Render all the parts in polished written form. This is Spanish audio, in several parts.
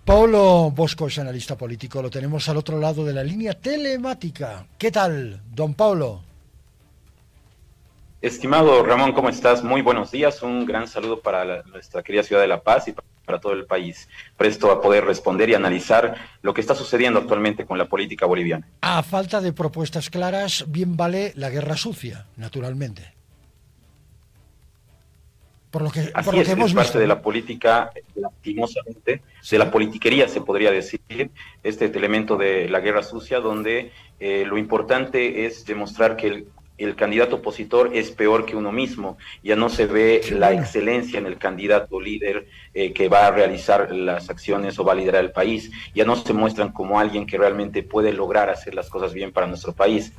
Paulo Bosco es analista político, lo tenemos al otro lado de la línea telemática. ¿Qué tal, don Paulo? Estimado Ramón, ¿cómo estás? Muy buenos días. Un gran saludo para nuestra querida ciudad de La Paz y para todo el país. Presto a poder responder y analizar lo que está sucediendo actualmente con la política boliviana. A falta de propuestas claras, bien vale la guerra sucia, naturalmente. Por Así lo que es hemos parte visto, de ¿no? la política, lastimosamente, de la Sí. politiquería, se podría decir, este elemento de la guerra sucia, donde lo importante es demostrar que el candidato opositor es peor que uno mismo. Ya no se ve Qué la bueno. excelencia en el candidato líder que va a realizar las acciones o va a liderar el país. Ya no se muestran como alguien que realmente puede lograr hacer las cosas bien para nuestro país.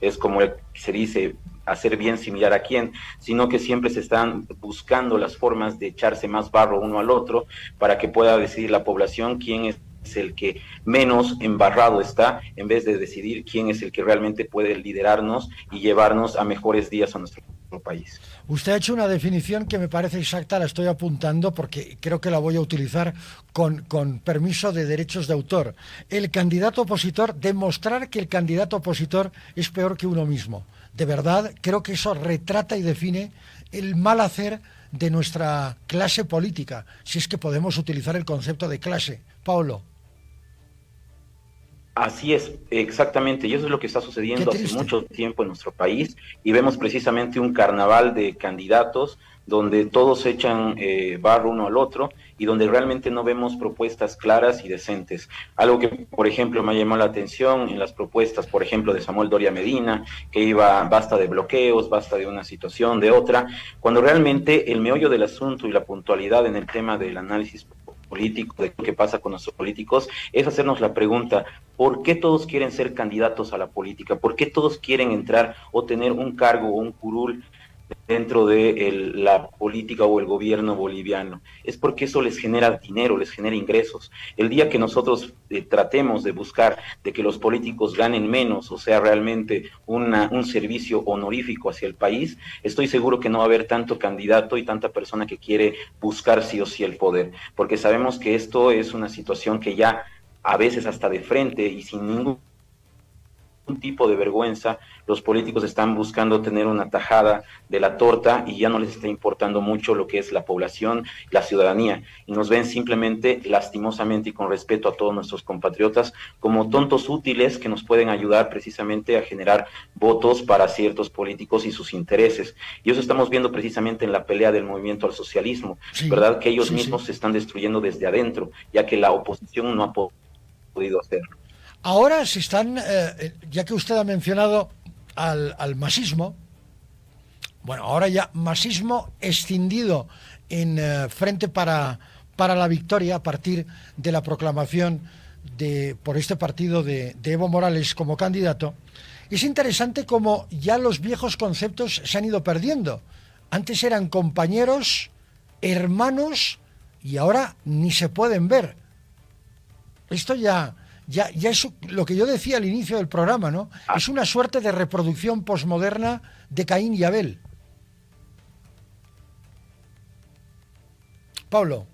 Es como se dice, hacer bien similar a quién, sino que siempre se están buscando las formas de echarse más barro uno al otro para que pueda decidir la población quién es el que menos embarrado está, en vez de decidir quién es el que realmente puede liderarnos y llevarnos a mejores días a nuestro país. Usted ha hecho una definición que me parece exacta, la estoy apuntando porque creo que la voy a utilizar con permiso de derechos de autor. El candidato opositor, demostrar que el candidato opositor es peor que uno mismo. De verdad, creo que eso retrata y define el mal hacer de nuestra clase política, si es que podemos utilizar el concepto de clase. Paulo, Así es, exactamente, y eso es lo que está qué sucediendo hace triste. mucho tiempo en nuestro país y vemos precisamente un carnaval de candidatos donde todos echan barro uno al otro y donde realmente no vemos propuestas claras y decentes. Algo que, por ejemplo, me llamó la atención en las propuestas, por ejemplo, de Samuel Doria Medina, que iba basta de bloqueos, basta de una situación, de otra, cuando realmente el meollo del asunto y la puntualidad en el tema del análisis político, de lo que pasa con nuestros políticos, es hacernos la pregunta, ¿por qué todos quieren ser candidatos a la política? ¿Por qué todos quieren entrar o tener un cargo o un curul dentro de la política o el gobierno boliviano? Es porque eso les genera dinero, les genera ingresos. El día que nosotros tratemos de buscar de que los políticos ganen menos, o sea, realmente un servicio honorífico hacia el país, estoy seguro que no va a haber tanto candidato y tanta persona que quiere buscar sí o sí el poder, porque sabemos que esto es una situación que ya a veces hasta de frente y sin ningún tipo de vergüenza, los políticos están buscando tener una tajada de la torta y ya no les está importando mucho lo que es la población, la ciudadanía, y nos ven simplemente, lastimosamente y con respeto a todos nuestros compatriotas, como tontos útiles que nos pueden ayudar precisamente a generar votos para ciertos políticos y sus intereses. Y eso estamos viendo precisamente en la pelea del movimiento al socialismo, Sí, ¿verdad? Que ellos sí, sí. mismos se están destruyendo desde adentro, ya que la oposición no ha podido hacerlo. Ahora se están, ya que usted ha mencionado al masismo, bueno, ahora ya masismo escindido en Frente para la Victoria a partir de la proclamación por este partido de Evo Morales como candidato, es interesante cómo ya los viejos conceptos se han ido perdiendo. Antes eran compañeros, hermanos, y ahora ni se pueden ver. Esto ya es lo que yo decía al inicio del programa, ¿no? Es una suerte de reproducción posmoderna de Caín y Abel. Pablo,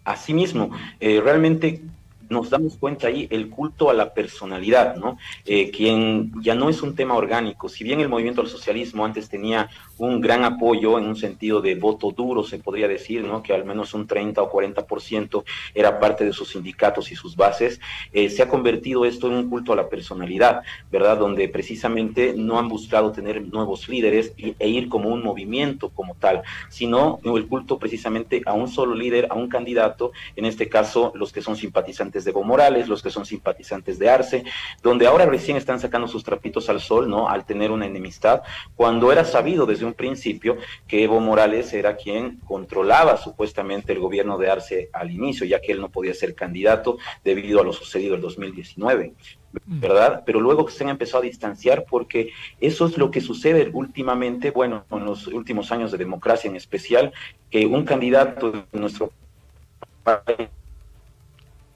Asimismo, realmente nos damos cuenta ahí el culto a la personalidad, ¿no? Quien ya no es un tema orgánico. Si bien el movimiento al socialismo antes tenía un gran apoyo en un sentido de voto duro, se podría decir, ¿no? Que al menos un 30 o 40% era parte de sus sindicatos y sus bases, se ha convertido esto en un culto a la personalidad, ¿verdad? Donde precisamente no han buscado tener nuevos líderes e ir como un movimiento como tal, sino el culto precisamente a un solo líder, a un candidato, en este caso los que son simpatizantes de Evo Morales, los que son simpatizantes de Arce, donde ahora recién están sacando sus trapitos al sol, ¿no? Al tener una enemistad, cuando era sabido desde un principio que Evo Morales era quien controlaba supuestamente el gobierno de Arce al inicio, ya que él no podía ser candidato debido a lo sucedido en 2019. ¿Verdad? Pero luego se han empezado a distanciar porque eso es lo que sucede últimamente, bueno, en los últimos años de democracia en especial, que un candidato de nuestro país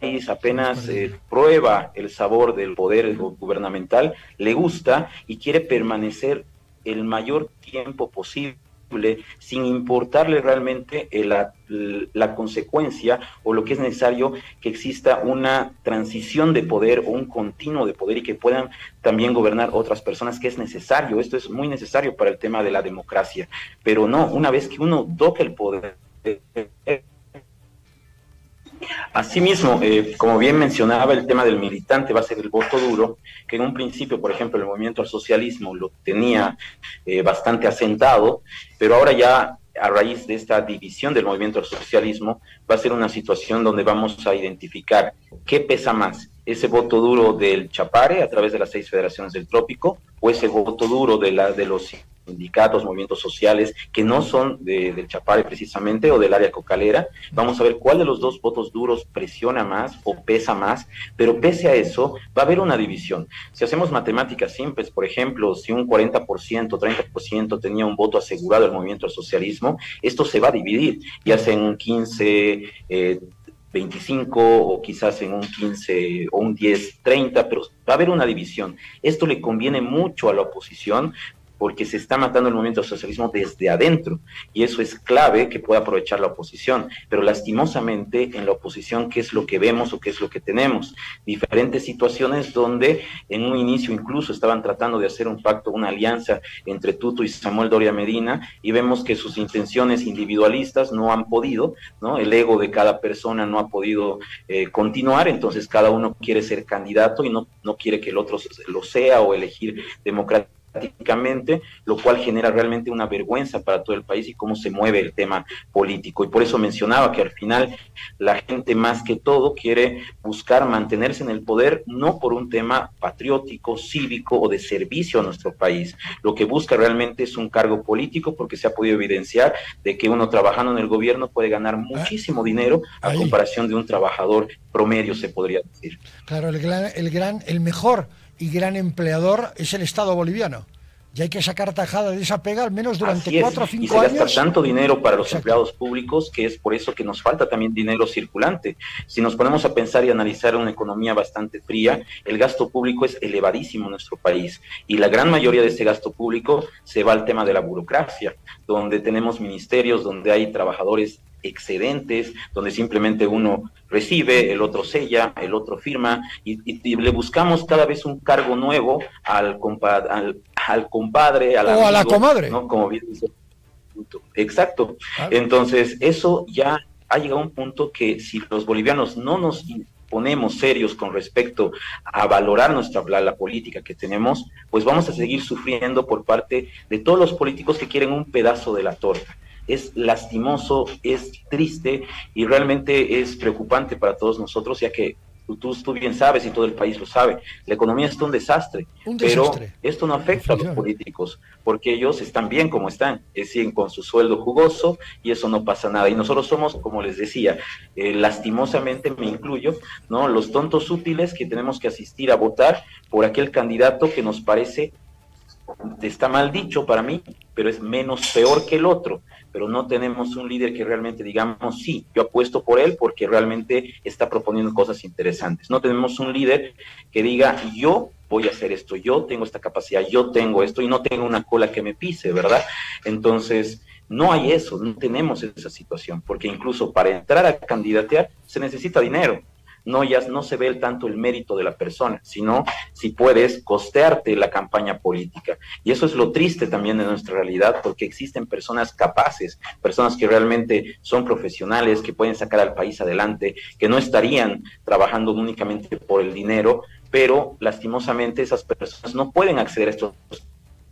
estamos apenas perdiendo. prueba el sabor del poder gubernamental, le gusta y quiere permanecer el mayor tiempo posible sin importarle realmente la consecuencia o lo que es necesario que exista una transición de poder o un continuo de poder y que puedan también gobernar otras personas, que es necesario. Esto es muy necesario para el tema de la democracia, pero no, una vez que uno toca el poder. Asimismo, como bien mencionaba, el tema del militante va a ser el voto duro, que en un principio, por ejemplo, el movimiento al socialismo lo tenía bastante asentado, pero ahora ya a raíz de esta división del movimiento al socialismo, va a ser una situación donde vamos a identificar qué pesa más, ese voto duro del Chapare a través de las 6 federaciones del trópico, o ese voto duro de los sindicatos, movimientos sociales que no son del Chapare precisamente o del área cocalera. Vamos a ver cuál de los dos votos duros presiona más o pesa más, pero pese a eso va a haber una división. Si hacemos matemáticas simples, por ejemplo, si un 40%, 30% tenía un voto asegurado del movimiento al socialismo, esto se va a dividir, ya sea en un 15, 25 o quizás en un 15 o un 10, 30, pero va a haber una división. Esto le conviene mucho a la oposición porque se está matando el movimiento socialismo desde adentro, y eso es clave que pueda aprovechar la oposición, pero lastimosamente en la oposición, ¿qué es lo que vemos o qué es lo que tenemos? Diferentes situaciones donde en un inicio incluso estaban tratando de hacer un pacto, una alianza entre Tuto y Samuel Doria Medina, y vemos que sus intenciones individualistas no han podido, ¿no? El ego de cada persona no ha podido continuar, entonces cada uno quiere ser candidato y no quiere que el otro lo sea o elegir democráticamente, lo cual genera realmente una vergüenza para todo el país y cómo se mueve el tema político. Y por eso mencionaba que al final la gente más que todo quiere buscar mantenerse en el poder, no por un tema patriótico, cívico o de servicio a nuestro país. Lo que busca realmente es un cargo político, porque se ha podido evidenciar de que uno trabajando en el gobierno puede ganar muchísimo dinero a comparación de un trabajador promedio, se podría decir. Claro, el mejor y gran empleador es el Estado boliviano. Y hay que sacar tajada de esa pega al menos durante 4 o 5 años. Y se gasta tanto dinero para los empleados públicos que es por eso que nos falta también dinero circulante. Si nos ponemos a pensar y analizar una economía bastante fría, el gasto público es elevadísimo en nuestro país. Y la gran mayoría de ese gasto público se va al tema de la burocracia, donde tenemos ministerios, donde hay trabajadores excedentes, donde simplemente uno recibe, el otro sella, el otro firma, y le buscamos cada vez un cargo nuevo al compadre, al amigo, a la comadre, ¿no? Como bien dice. Exacto. Entonces, eso ya ha llegado a un punto que si los bolivianos no nos ponemos serios con respecto a valorar la política que tenemos, pues vamos a seguir sufriendo por parte de todos los políticos que quieren un pedazo de la torta. Es lastimoso, es triste y realmente es preocupante para todos nosotros, ya que tú bien sabes y todo el país lo sabe, la economía está un desastre, pero esto no afecta a los políticos, porque ellos están bien como están, siguen con su sueldo jugoso y eso no pasa nada. Y nosotros somos, como les decía, lastimosamente me incluyo, ¿no? Los tontos útiles que tenemos que asistir a votar por aquel candidato que nos parece, está mal dicho para mí, pero es menos peor que el otro, pero no tenemos un líder que realmente digamos, sí, yo apuesto por él porque realmente está proponiendo cosas interesantes. No tenemos un líder que diga, yo voy a hacer esto, yo tengo esta capacidad, yo tengo esto y no tengo una cola que me pise, ¿verdad? Entonces, no hay eso, no tenemos esa situación, porque incluso para entrar a candidatear se necesita dinero. Ya no se ve tanto el mérito de la persona, sino si puedes costearte la campaña política. Y eso es lo triste también de nuestra realidad, porque existen personas capaces, personas que realmente son profesionales, que pueden sacar al país adelante, que no estarían trabajando únicamente por el dinero, pero lastimosamente esas personas no pueden acceder a estos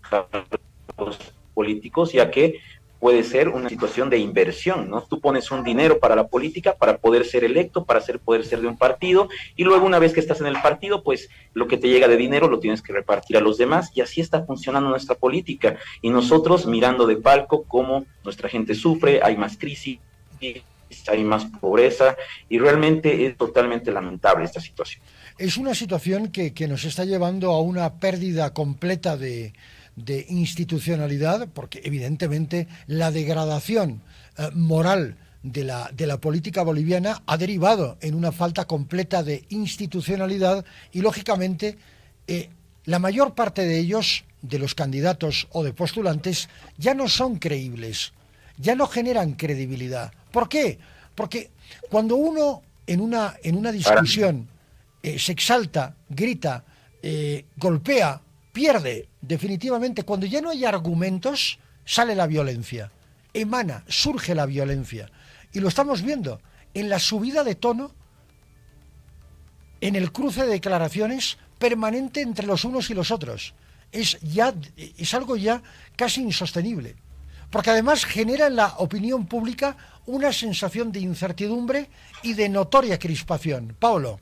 cargos políticos, ya que puede ser una situación de inversión, ¿no? Tú pones un dinero para la política, para poder ser electo, para poder ser de un partido, y luego una vez que estás en el partido, pues lo que te llega de dinero lo tienes que repartir a los demás, y así está funcionando nuestra política. Y nosotros mirando de palco cómo nuestra gente sufre, hay más crisis, hay más pobreza, y realmente es totalmente lamentable esta situación. Es una situación que nos está llevando a una pérdida completa de institucionalidad, porque evidentemente la degradación moral de la política boliviana ha derivado en una falta completa de institucionalidad y lógicamente la mayor parte de ellos, de los candidatos o de postulantes, ya no son creíbles, ya no generan credibilidad. ¿Por qué? Porque cuando uno en una discusión se exalta, grita, golpea, pierde, definitivamente, cuando ya no hay argumentos, sale la violencia, surge la violencia. Y lo estamos viendo en la subida de tono, en el cruce de declaraciones permanente entre los unos y los otros. Es algo ya casi insostenible, porque además genera en la opinión pública una sensación de incertidumbre y de notoria crispación. Paulo.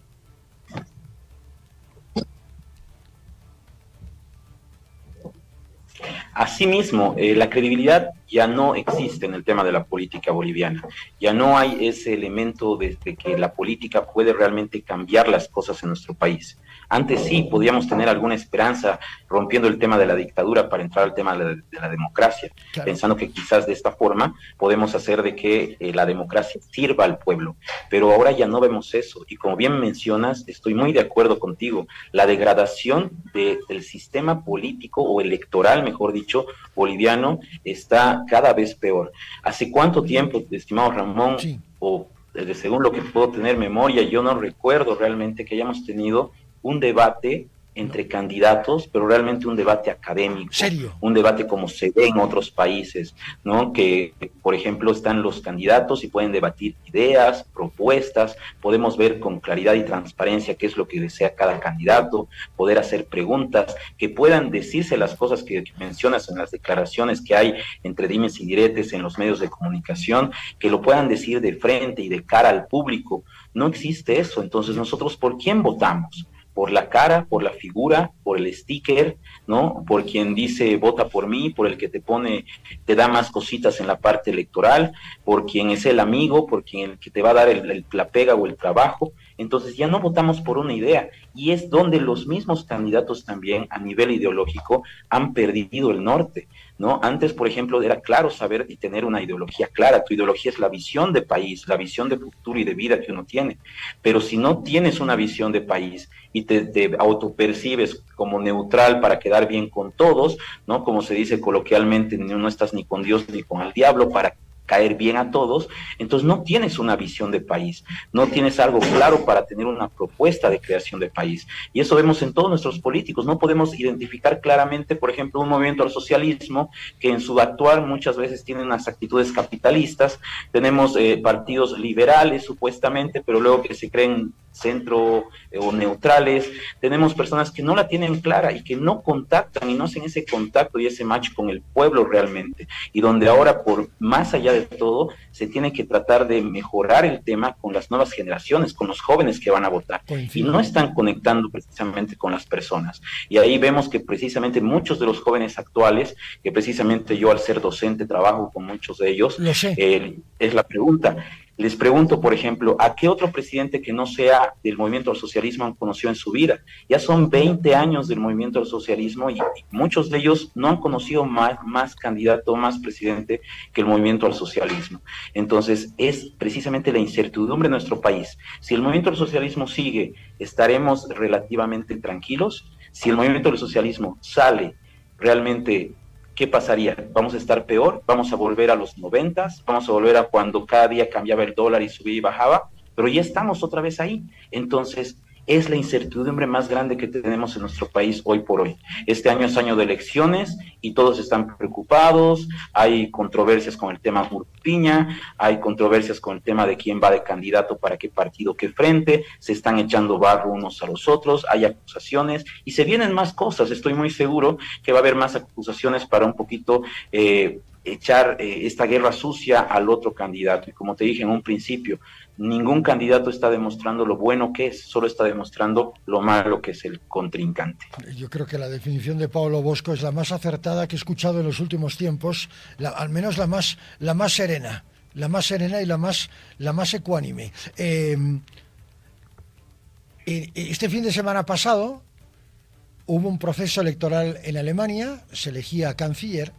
Asimismo, la credibilidad ya no existe en el tema de la política boliviana. Ya no hay ese elemento de que la política puede realmente cambiar las cosas en nuestro país. Antes sí podíamos tener alguna esperanza rompiendo el tema de la dictadura para entrar al tema de la democracia, claro, pensando que quizás de esta forma podemos hacer de que la democracia sirva al pueblo. Pero ahora ya no vemos eso. Y como bien mencionas, estoy muy de acuerdo contigo. La degradación del sistema político o electoral, mejor dicho, boliviano, está cada vez peor. ¿Hace cuánto tiempo, estimado Ramón, sí, o según lo que puedo tener memoria, yo no recuerdo realmente que hayamos tenido un debate entre candidatos, pero realmente un debate académico, ¿serio? Un debate como se ve en otros países, ¿no? Que, por ejemplo, están los candidatos y pueden debatir ideas, propuestas, podemos ver con claridad y transparencia qué es lo que desea cada candidato, poder hacer preguntas, que puedan decirse las cosas que mencionas en las declaraciones que hay entre dimes y diretes en los medios de comunicación, que lo puedan decir de frente y de cara al público. No existe eso. Entonces, nosotros, ¿por quién votamos? Por la cara, por la figura, por el sticker, ¿no? Por quien dice vota por mí, por el que te da más cositas en la parte electoral, por quien es el amigo, por quien el que te va a dar la pega o el trabajo. Entonces ya no votamos por una idea, y es donde los mismos candidatos también a nivel ideológico han perdido el norte, ¿no? Antes, por ejemplo, era claro saber y tener una ideología clara. Tu ideología es la visión de país, la visión de futuro y de vida que uno tiene. Pero si no tienes una visión de país y te autopercibes como neutral para quedar bien con todos, ¿no? Como se dice coloquialmente, no estás ni con Dios ni con el diablo para caer bien a todos, entonces no tienes una visión de país, no tienes algo claro para tener una propuesta de creación de país. Y eso vemos en todos nuestros políticos. No podemos identificar claramente, por ejemplo, un movimiento al socialismo que en su actuar muchas veces tiene unas actitudes capitalistas. Tenemos partidos liberales supuestamente, pero luego que se creen centro o neutrales. Tenemos personas que no la tienen clara y que no contactan y no hacen ese contacto y ese match con el pueblo realmente, y donde ahora, por más allá de todo, se tiene que tratar de mejorar el tema con las nuevas generaciones, con los jóvenes que van a votar, y no están conectando precisamente con las personas. Y ahí vemos que precisamente muchos de los jóvenes actuales, que precisamente yo al ser docente trabajo con muchos de ellos, es la pregunta. Les pregunto, por ejemplo, ¿a qué otro presidente que no sea del movimiento al socialismo han conocido en su vida? Ya son 20 años del movimiento al socialismo y muchos de ellos no han conocido más candidato, más presidente que el movimiento al socialismo. Entonces, es precisamente la incertidumbre de nuestro país. Si el movimiento al socialismo sigue, ¿estaremos relativamente tranquilos? Si el movimiento al socialismo sale, realmente, ¿qué pasaría? ¿Vamos a estar peor? ¿Vamos a volver a los 90s? ¿Vamos a volver a cuando cada día cambiaba el dólar y subía y bajaba? Pero ya estamos otra vez ahí. Entonces, es la incertidumbre más grande que tenemos en nuestro país hoy por hoy. Este año es año de elecciones y todos están preocupados. Hay controversias con el tema Murpiña, hay controversias con el tema de quién va de candidato para qué partido, qué frente. Se están echando barro unos a los otros, hay acusaciones y se vienen más cosas. Estoy muy seguro que va a haber más acusaciones para un poquito echar esta guerra sucia al otro candidato. Y como te dije en un principio, ningún candidato está demostrando lo bueno que es, solo está demostrando lo malo que es el contrincante. Yo creo que la definición de Paulo Bosco es la más acertada que he escuchado en los últimos tiempos, al menos la más serena y la más ecuánime. Este fin de semana pasado hubo un proceso electoral en Alemania, se elegía canciller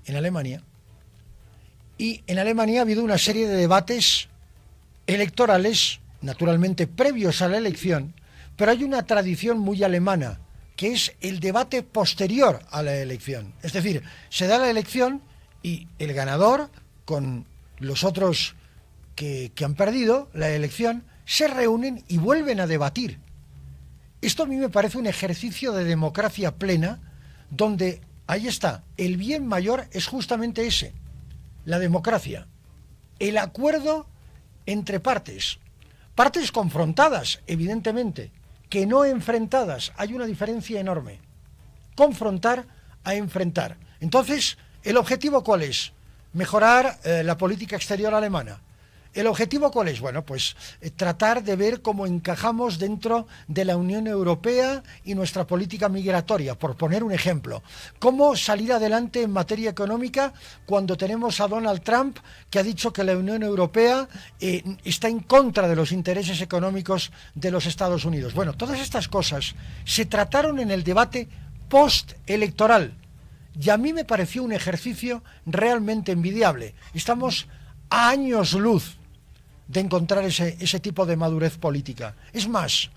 en Alemania, y en Alemania ha habido una serie de debates electorales, naturalmente previos a la elección, pero hay una tradición muy alemana, que es el debate posterior a la elección. Es decir, se da la elección y el ganador, con los otros que han perdido la elección, se reúnen y vuelven a debatir. Esto a mí me parece un ejercicio de democracia plena, donde, ahí está, el bien mayor es justamente ese, la democracia, el acuerdo entre partes confrontadas, evidentemente, que no enfrentadas. Hay una diferencia enorme. Confrontar a enfrentar. Entonces, ¿el objetivo cuál es? Mejorar la política exterior alemana. ¿El objetivo cuál es? Bueno, pues tratar de ver cómo encajamos dentro de la Unión Europea y nuestra política migratoria, por poner un ejemplo. ¿Cómo salir adelante en materia económica cuando tenemos a Donald Trump, que ha dicho que la Unión Europea está en contra de los intereses económicos de los Estados Unidos? Bueno, todas estas cosas se trataron en el debate postelectoral y a mí me pareció un ejercicio realmente envidiable. Estamos a años luz de encontrar ese tipo de madurez política. Es más,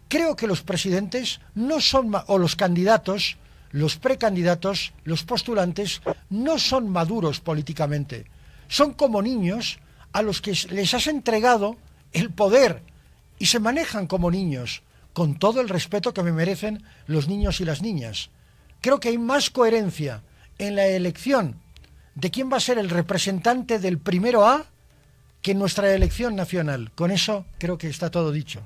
creo que los presidentes no son, o los candidatos, los precandidatos, los postulantes, no son maduros políticamente. Son como niños a los que les has entregado el poder y se manejan como niños, con todo el respeto que me merecen los niños y las niñas. Creo que hay más coherencia en la elección de quién va a ser el representante del primero A que en nuestra elección nacional. Con eso creo que está todo dicho.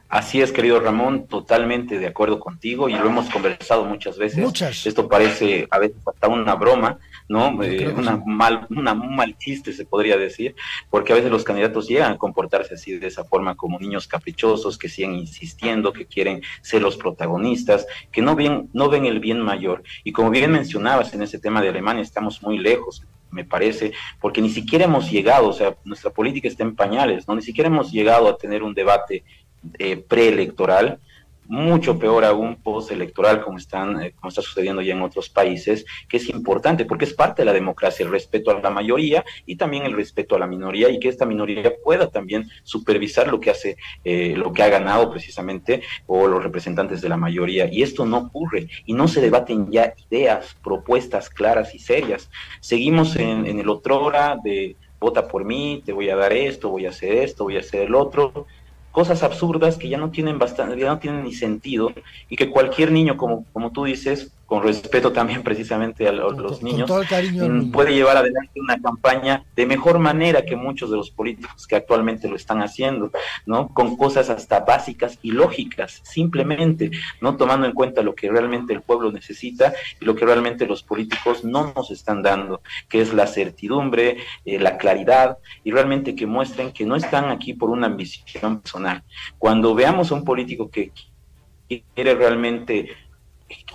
Así es, querido Ramón, totalmente de acuerdo contigo y lo hemos conversado muchas veces. Muchas. Esto parece a veces hasta una broma, ¿no? Un mal chiste se podría decir, porque a veces los candidatos llegan a comportarse así, de esa forma, como niños caprichosos que siguen insistiendo, que quieren ser los protagonistas, que no ven el bien mayor. Y como bien mencionabas en ese tema de Alemania, estamos muy lejos, me parece, porque ni siquiera hemos llegado, o sea, nuestra política está en pañales, ¿no? Ni siquiera hemos llegado a tener un debate preelectoral, mucho peor aún postelectoral, como está sucediendo ya en otros países, que es importante porque es parte de la democracia, el respeto a la mayoría y también el respeto a la minoría, y que esta minoría pueda también supervisar lo que hace, lo que ha ganado precisamente, o los representantes de la mayoría. Y esto no ocurre, y no se debaten ya ideas, propuestas claras y serias. Seguimos en el otrora de vota por mí, te voy a dar esto, voy a hacer el otro. Cosas absurdas que ya no tienen ni sentido, y que cualquier niño, como tú dices, con respeto también precisamente a los niños, todo el cariño puede llevar adelante una campaña de mejor manera que muchos de los políticos que actualmente lo están haciendo, ¿no? Con cosas hasta básicas y lógicas, simplemente, no tomando en cuenta lo que realmente el pueblo necesita y lo que realmente los políticos no nos están dando, que es la certidumbre, la claridad, y realmente que muestren que no están aquí por una ambición personal. Cuando veamos a un político que quiere realmente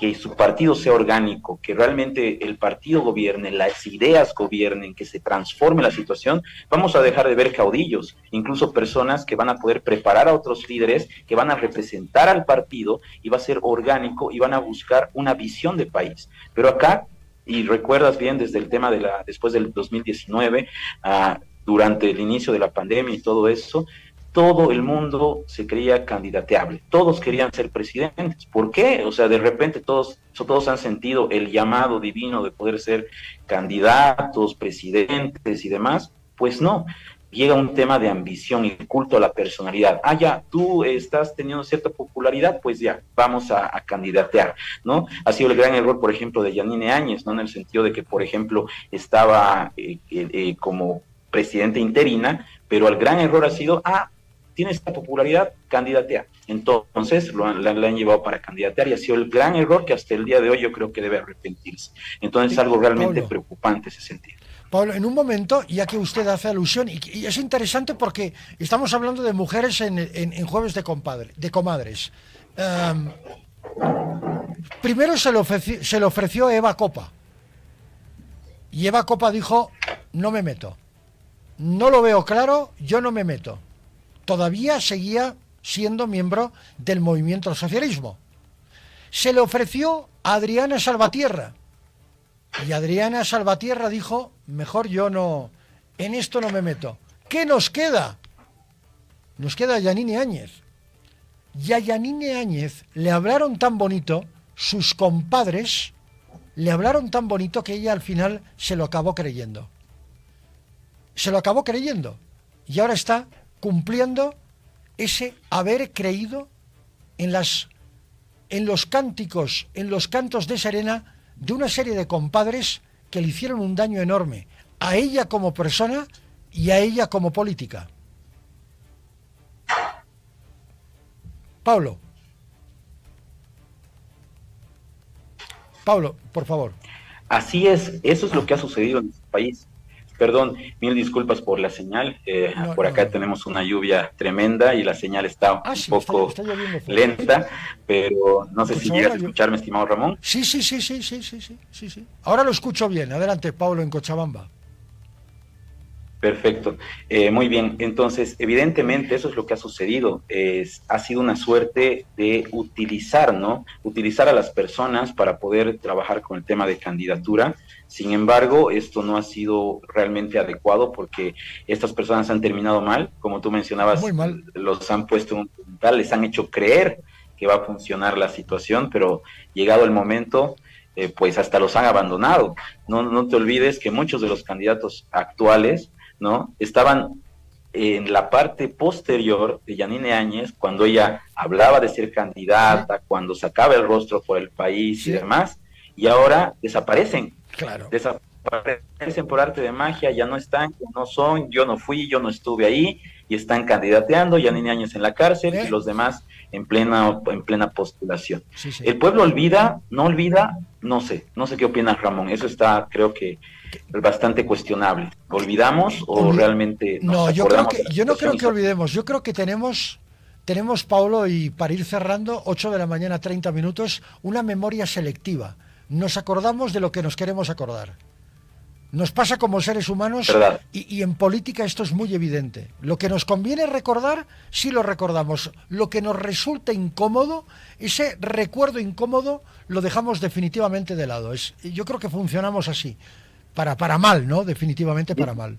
que su partido sea orgánico, que realmente el partido gobierne, las ideas gobiernen, que se transforme la situación, vamos a dejar de ver caudillos, incluso personas que van a poder preparar a otros líderes, que van a representar al partido, y va a ser orgánico, y van a buscar una visión de país. Pero acá, y recuerdas bien desde el tema después del 2019, durante el inicio de la pandemia y todo eso, todo el mundo se creía candidateable, todos querían ser presidentes. ¿Por qué? O sea, de repente todos han sentido el llamado divino de poder ser candidatos, presidentes y demás. Pues no, llega un tema de ambición y culto a la personalidad. Ya, tú estás teniendo cierta popularidad, pues ya, vamos a candidatear, ¿no? Ha sido el gran error, por ejemplo, de Yanine Áñez, ¿no? En el sentido de que, por ejemplo, estaba como presidenta interina, pero el gran error ha sido, tiene esta popularidad, candidatea. Entonces la han llevado para candidatear, y ha sido el gran error que hasta el día de hoy yo creo que debe arrepentirse. Entonces es algo realmente preocupante ese sentido. Pablo, en un momento, ya que usted hace alusión, y es interesante porque estamos hablando de mujeres en Jueves de Comadres. Primero se le ofreció Eva Copa, y Eva Copa dijo, no me meto, no lo veo claro, yo no me meto. Todavía seguía siendo miembro del movimiento al socialismo. Se le ofreció a Adriana Salvatierra, y Adriana Salvatierra dijo, mejor yo no, en esto no me meto. ¿Qué nos queda? Nos queda Yanine Áñez. Y a Yanine Áñez le hablaron tan bonito, sus compadres le hablaron tan bonito que ella al final se lo acabó creyendo. Se lo acabó creyendo. Y ahora está cumpliendo ese haber creído en los cánticos, en los cantos de Serena de una serie de compadres que le hicieron un daño enorme a ella como persona y a ella como política. Pablo, por favor. Así es, eso es lo que ha sucedido en nuestro país. Perdón, mil disculpas por la señal. Por acá tenemos una lluvia tremenda y la señal está un poco está lenta, pero no sé si llegas a escucharme, estimado Ramón. Sí. Ahora lo escucho bien. Adelante, Pablo, en Cochabamba. Perfecto, muy bien. Entonces, evidentemente eso es lo que ha sucedido. Ha sido una suerte de utilizar a las personas para poder trabajar con el tema de candidatura. Sin embargo, esto no ha sido realmente adecuado porque estas personas han terminado mal, como tú mencionabas. Muy mal. Los han puesto en un puntal, les han hecho creer que va a funcionar la situación, pero llegado el momento, pues hasta los han abandonado. No te olvides que muchos de los candidatos actuales, ¿no?, estaban en la parte posterior de Yanine Áñez, cuando ella hablaba de ser candidata, cuando sacaba el rostro por el país y demás, y ahora desaparecen. Claro. Desaparecen por arte de magia, ya no están, no son, yo no fui, yo no estuve ahí, y están candidateando, Yanine Áñez en la cárcel y los demás en plena postulación. Sí. El pueblo olvida, no sé qué opinas, Ramón. Eso está, creo que bastante cuestionable. ¿Olvidamos o realmente no? Yo no creo que olvidemos. Yo creo que tenemos, Paulo, y para ir cerrando, 8 de la mañana, 30 minutos, una memoria selectiva. Nos acordamos de lo que nos queremos acordar. Nos pasa como seres humanos y en política esto es muy evidente. Lo que nos conviene recordar, sí lo recordamos. Lo que nos resulta incómodo, ese recuerdo incómodo, lo dejamos definitivamente de lado. Yo creo que funcionamos así. Para mal, ¿no? Definitivamente para mal.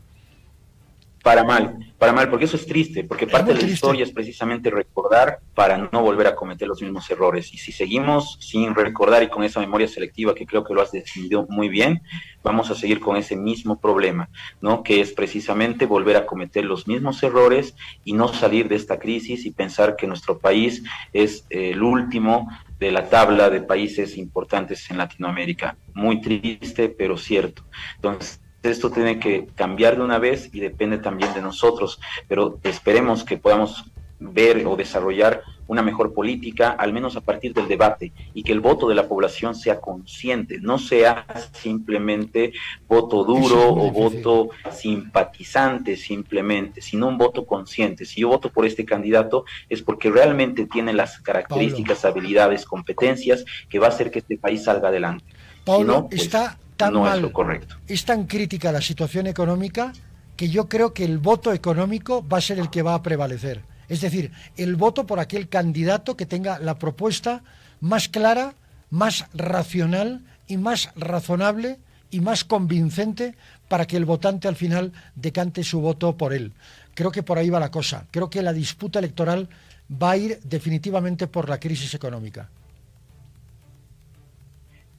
Para mal, porque eso es triste, porque parte de la historia es precisamente recordar para no volver a cometer los mismos errores. Y si seguimos sin recordar y con esa memoria selectiva, que creo que lo has definido muy bien, vamos a seguir con ese mismo problema, ¿no?, que es precisamente volver a cometer los mismos errores y no salir de esta crisis y pensar que nuestro país es el último de la tabla de países importantes en Latinoamérica. Muy triste, pero cierto. Entonces, esto tiene que cambiar de una vez y depende también de nosotros, pero esperemos que podamos ver o desarrollar una mejor política, al menos a partir del debate, y que el voto de la población sea consciente, no sea simplemente voto duro o voto simpatizante simplemente, sino un voto consciente. Si yo voto por este candidato es porque realmente tiene las características, habilidades, competencias que va a hacer que este país salga adelante. Pablo, si no, pues, está tan no mal, es lo correcto. Es tan crítica la situación económica que yo creo que el voto económico va a ser el que va a prevalecer. Es decir, el voto por aquel candidato que tenga la propuesta más clara, más racional y más razonable y más convincente para que el votante al final decante su voto por él. Creo que por ahí va la cosa. Creo que la disputa electoral va a ir definitivamente por la crisis económica.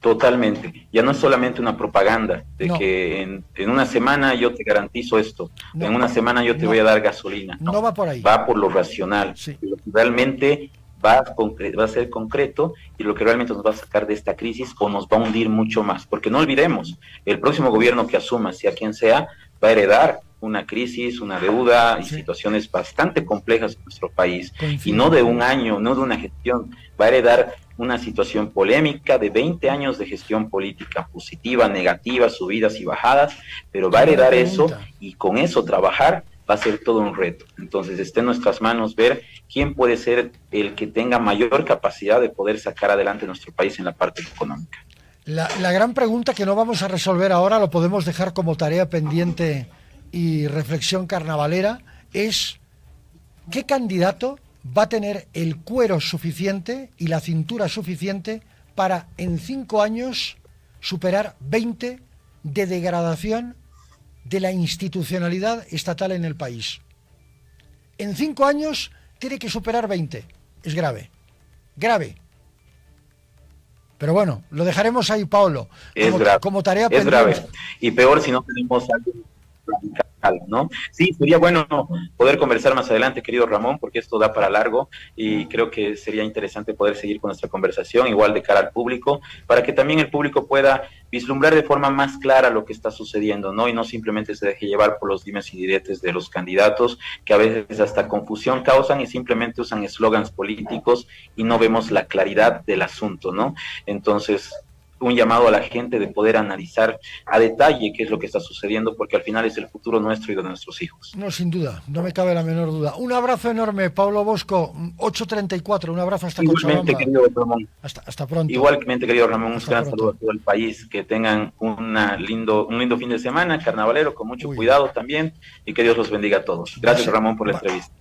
Totalmente. Ya no es solamente una propaganda de que en una semana yo te garantizo esto, en una semana yo te voy a dar gasolina. No va por ahí. Va por lo racional. Sí. Lo que realmente va a ser concreto y lo que realmente nos va a sacar de esta crisis o nos va a hundir mucho más. Porque no olvidemos, el próximo gobierno que asuma, sea quien sea, va a heredar una crisis, una deuda y situaciones bastante complejas en nuestro país. Y no de un año, no de una gestión, va a heredar una situación polémica de 20 años de gestión política, positiva, negativa, subidas y bajadas, pero va a heredar eso y con eso trabajar va a ser todo un reto. Entonces está en nuestras manos ver quién puede ser el que tenga mayor capacidad de poder sacar adelante nuestro país en la parte económica. La gran pregunta que no vamos a resolver ahora, lo podemos dejar como tarea pendiente y reflexión carnavalera, es ¿qué candidato va a tener el cuero suficiente y la cintura suficiente para en 5 años superar 20 de degradación de la institucionalidad estatal en el país? en 5 años tiene que superar 20. Es grave. Grave. Pero bueno, lo dejaremos ahí, Paolo, como tarea pendiente. Es grave. Y peor si no tenemos algo radical, ¿no? Sí, sería bueno poder conversar más adelante, querido Ramón, porque esto da para largo y creo que sería interesante poder seguir con nuestra conversación, igual de cara al público, para que también el público pueda vislumbrar de forma más clara lo que está sucediendo, ¿no? Y no simplemente se deje llevar por los dimes y diretes de los candidatos, que a veces hasta confusión causan y simplemente usan eslogans políticos y no vemos la claridad del asunto, ¿no? Entonces, un llamado a la gente de poder analizar a detalle qué es lo que está sucediendo, porque al final es el futuro nuestro y de nuestros hijos. No, sin duda, no me cabe la menor duda. Un abrazo enorme, Paulo Bosco, 8:34, un abrazo hasta Igualmente, Cochabamba. querido Ramón. Hasta pronto. Igualmente, querido Ramón, un gran pronto. saludo a todo el país, que tengan un lindo fin de semana, carnavalero, con mucho cuidado también, y que Dios los bendiga a todos. Gracias, Ramón, por la entrevista.